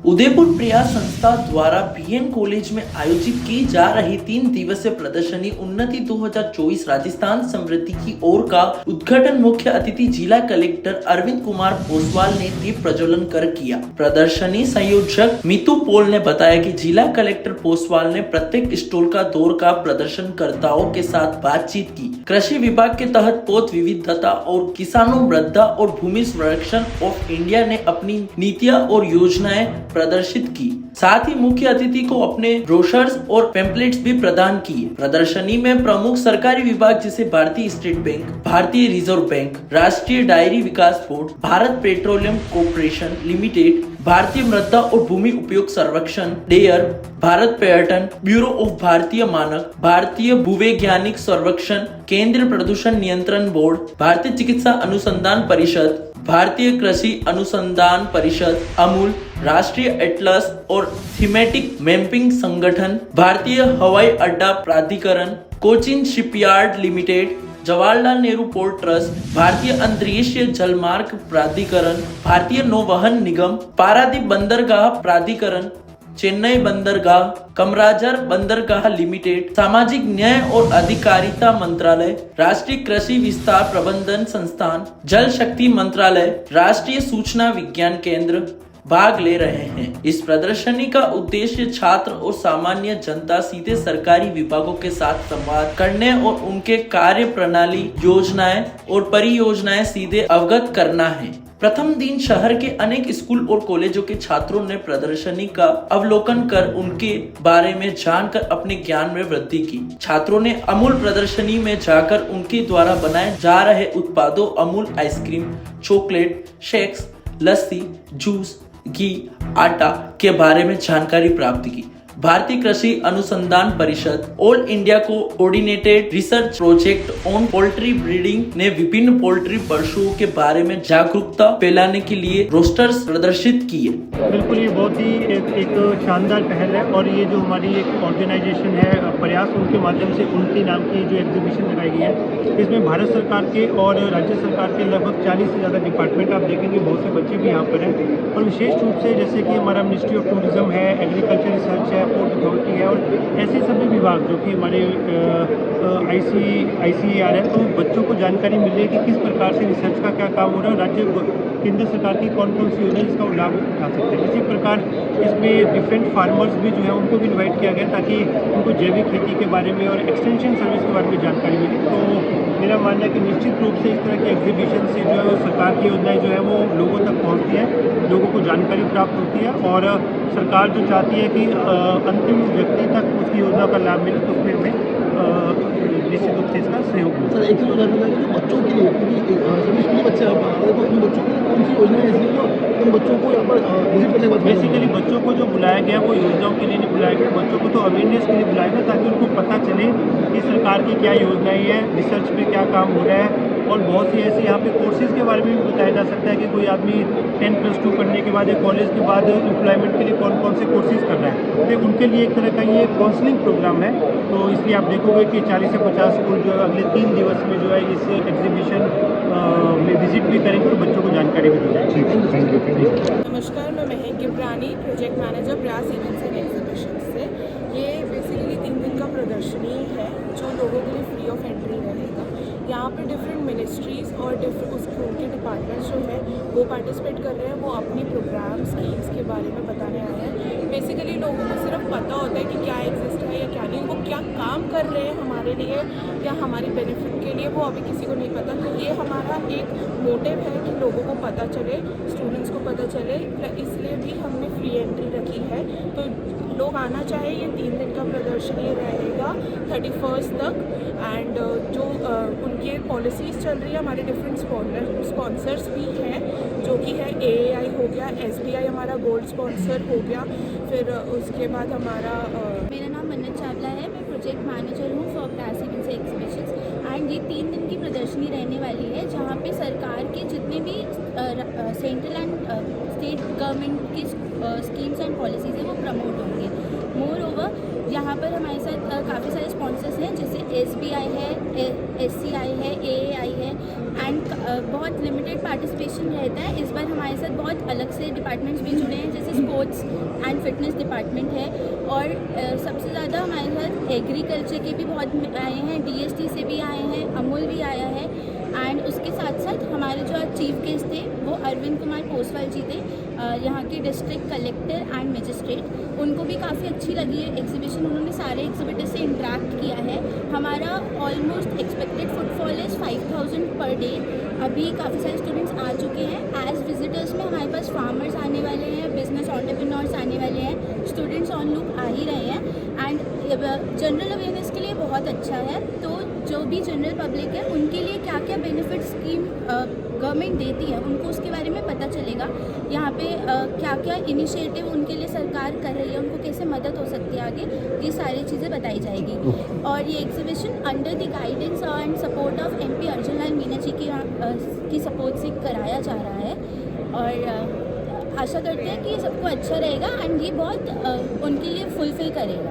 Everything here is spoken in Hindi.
उदयपुर प्रयास संस्था द्वारा पीएन कॉलेज में आयोजित की जा रही 3 दिवसीय प्रदर्शनी उन्नति 2024 राजस्थान समृद्धि की ओर का उद्घाटन मुख्य अतिथि जिला कलेक्टर अरविंद कुमार पोसवाल ने दीप प्रज्वलन कर किया। प्रदर्शनी संयोजक मीतू पोल ने बताया कि जिला कलेक्टर पोसवाल ने प्रत्येक स्टॉल का दौर का प्रदर्शनकर्ताओं के साथ बातचीत की। कृषि विभाग के तहत पौध विविधता और किसानों मृदा और भूमि संरक्षण ऑफ इंडिया ने अपनी नीतियां और योजनाएं प्रदर्शित की। साथ ही मुख्य अतिथि को अपने ब्रोशर्स और पैम्पलेट्स भी प्रदान किए। प्रदर्शनी में प्रमुख सरकारी विभाग जैसे भारतीय स्टेट बैंक, भारतीय रिजर्व बैंक, राष्ट्रीय डायरी विकास board, Bharat petroleum corporation limited, भारतीय मृदा और भूमि उपयोग सर्वेक्षण डेयर, भारत पर्यटन ब्यूरो ऑफ भारतीय मानक, भारतीय भूवैज्ञानिक सर्वेक्षण, केंद्रीय प्रदूषण नियंत्रण बोर्ड, भारतीय चिकित्सा अनुसंधान परिषद, भारतीय कृषि अनुसंधान परिषद, अमूल, राष्ट्रीय एटलस और थीमेटिक मैपिंग संगठन, भारतीय हवाई अड्डा प्राधिकरण, Cochin shipyard limited, Jawaharlal Nehru port trust, भारतीय अंतर्देशीय जलमार्ग प्राधिकरण, भारतीय नौवहन निगम, पारादीप बंदरगाह प्राधिकरण, चेन्नई बंदरगाह, कमराजर बंदरगाह लिमिटेड, सामाजिक न्याय और अधिकारिता मंत्रालय, राष्ट्रीय कृषि विस्तार प्रबंधन संस्थान, जल शक्ति मंत्रालय, राष्ट्रीय सूचना विज्ञान केंद्र भाग ले रहे हैं। इस प्रदर्शनी का उद्देश्य छात्र और सामान्य जनता सीधे सरकारी विभागों के साथ संवाद करने और उनके कार्य प्रणाली, योजनाएं और परियोजनाएं सीधे अवगत करना है। प्रथम दिन शहर के अनेक स्कूल और कॉलेजों के छात्रों ने प्रदर्शनी का अवलोकन कर उनके बारे में जानकर अपने ज्ञान में वृद्धि की। छात्रों ने अमूल प्रदर्शनी में जाकर उनके द्वारा बनाए जा रहे उत्पादों अमूल आइसक्रीम, चॉकलेट, शेक्स, लस्सी, जूस, घी, आटा के बारे में जानकारी प्राप्त की। भारतीय कृषि अनुसंधान परिषद all India coordinated research project on poultry breeding ने विभिन्न पोल्ट्री पशुओं के बारे में जागरूकता फैलाने के लिए रोस्टर्स प्रदर्शित किए। बिल्कुल, ये बहुत ही एक शानदार पहल है और ये जो हमारी एक ऑर्गेनाइजेशन है प्रयास, उनके माध्यम से उनकी नाम की जो एग्जीबिशन लगाई गई है, इसमें भारत सरकार के और राज्य सरकार के लगभग 40 से ज़्यादा डिपार्टमेंट आप देखेंगे, बहुत से बच्चे भी यहाँ पर हैं। और विशेष रूप से जैसे कि हमारा मिनिस्ट्री ऑफ टूरिज्म है, एग्रीकल्चर रिसर्च है, पोर्ट अथॉरिटी है और ऐसे सभी विभाग जो कि हमारे ICAR है, तो बच्चों को जानकारी मिल रही है कि किस प्रकार से रिसर्च का क्या काम हो रहा है और राज्य केंद्र सरकार की कौन कौन सी योजना है जिसका लाभ उठा सकते हैं। इसी प्रकार इसमें डिफरेंट फार्मर्स भी जो है उनको भी इन्वाइट किया गया ताकि उनको जैविक खेती के बारे में और एक्सटेंशन सर्विस के बारे में जानकारी मिले। तो मेरा मानना है कि निश्चित रूप से इस तरह के एग्जीबिशन से जो है वो सरकार की योजनाएं जो है वो लोगों तक पहुंचती है, लोगों को जानकारी प्राप्त होती है और सरकार जो चाहती है कि अंतिम व्यक्ति तक उसकी योजना का लाभ मिले, तो उसमें हमें निश्चित रूप से इसका सहयोग मिले। सर, एक चीज़ और जानना है कि बच्चों के लिए, क्योंकि सभी स्कूली बच्चे आप तो अपने बच्चों के लिए कौन सी योजना है ऐसी जो उन बच्चों को यहाँ पर विजिट करने के बाद बेसिकली बच्चों को जो बुलाया गया वो योजनाओं के लिए नहीं बुलाया गया, बच्चों को तो अवेयरनेस के लिए बुलाया गया ताकि उनको पता चले कि सरकार की क्या योजनाएं हैं, रिसर्च पे क्या काम हो रहा है और बहुत सी ऐसे यहाँ पे कोर्सेज़ के बारे में भी बताया जा सकता है कि कोई आदमी 10+2 करने के बाद या कॉलेज के बाद एम्प्लॉयमेंट के लिए कौन कौन से कोर्सेज़ कर रहा है, तो उनके लिए एक तरह का ये काउंसलिंग प्रोग्राम है। तो इसलिए आप देखोगे कि 40 से 50 स्कूल जो है अगले 3 दिवस में जो है इस एग्जीबिशन में विजिट भी करेंगे और बच्चों को जानकारी भी दी जाएगी। नमस्कार, मैं महक गिब्रानी, प्रोजेक्ट मैनेजर प्रयास इवेंट्स एंड एग्जीबिशन से। ये बेसिकली 3 दिन का प्रदर्शनी है जो लोगों के लिए फ्री ऑफ एंट्री रहेगा। यहाँ पे डिफरेंट मिनिस्ट्रीज़ और उनके डिपार्टमेंट्स जो है वो पार्टिसिपेट कर रहे हैं, वो अपनी प्रोग्राम स्कीम्स के बारे में बताने आए हैं। बेसिकली लोगों को सिर्फ पता होता है कि क्या एग्जिस्ट है या क्या नहीं, वो क्या काम कर रहे हैं हमारे लिए या हमारी बेनिफिट के लिए, वो अभी किसी को नहीं पता। तो ये हमारा एक मोटिव है कि लोगों को पता चले, स्टूडेंट्स को पता चले, इसलिए भी हमने फ्री एंट्री रखी है। तो लोग आना चाहे, ये 3 दिन का प्रदर्शनी रहेगा 31 तक। एंड जो उनके पॉलिसीज़ चल रही है, हमारे डिफरेंट स्पॉन्सर्स भी हैं जो कि है AAI हो गया, SBI हमारा गोल्ड स्पॉन्सर हो गया, फिर उसके बाद हमारा मेरा नाम मन्नत चावला है, मैं प्रोजेक्ट मैनेजर हूँ फॉर प्रयास इवेंट्स एक्जीबिशंस। एंड ये 3 दिन की प्रदर्शनी रहने वाली है जहाँ पे सरकार के जितने भी सेंट्रल एंड स्टेट गवर्नमेंट की स्कीम्स एंड पॉलिसीज़ हैं वो प्रमोट होंगे। मोर ओवर यहाँ पर हमारे साथ काफ़ी सारे स्पॉन्सर्स हैं, जैसे SBI है, SCI है, AAI है, एंड बहुत लिमिटेड पार्टिसिपेशन रहता है। इस बार हमारे साथ बहुत अलग से डिपार्टमेंट्स भी जुड़े हैं, जैसे स्पोर्ट्स एंड फिटनेस डिपार्टमेंट है, और सबसे ज़्यादा हमारे साथ एग्रीकल्चर के भी बहुत आए हैं, DST से भी आए हैं, अमूल भी आया है, एंड उसके साथ साथ हमारे जो चीफ गेस्ट थे वो अरविंद कुमार पोसवाल जी थे, यहाँ के डिस्ट्रिक्ट कलेक्टर एंड मजिस्ट्रेट। उनको भी काफ़ी अच्छी लगी है एग्जीबिशन, उन्होंने सारे एग्जिबिटर से इंटरेक्ट किया है। हमारा almost expected footfall is 5000 per day. अभी काफ़ी सारे स्टूडेंट्स आ चुके हैं। एज विजिटर्स में हमारे पास फार्मर्स आने वाले हैं, बिजनेस एंटरप्रेन्योर्स आने वाले हैं, स्टूडेंट्स ऑन लूप आ ही रहे हैं, एंड जनरल अवेयरनेस के लिए बहुत अच्छा है। तो जो भी जनरल पब्लिक है उनके लिए क्या क्या बेनिफिट स्कीम गवर्नमेंट देती है उनको उसके बारे में पता चलेगा। यहाँ पे क्या क्या इनिशिएटिव उनके लिए सरकार कर रही है, उनको कैसे मदद हो सकती है आगे, ये सारी चीज़ें बताई जाएगी। और ये exhibition under the guidance and support of MP Arjun Lal Meena ji की सपोर्ट से कराया जा रहा है, और आशा करते हैं कि ये सबको अच्छा रहेगा एंड ये बहुत उनके लिए फुलफिल करेगा।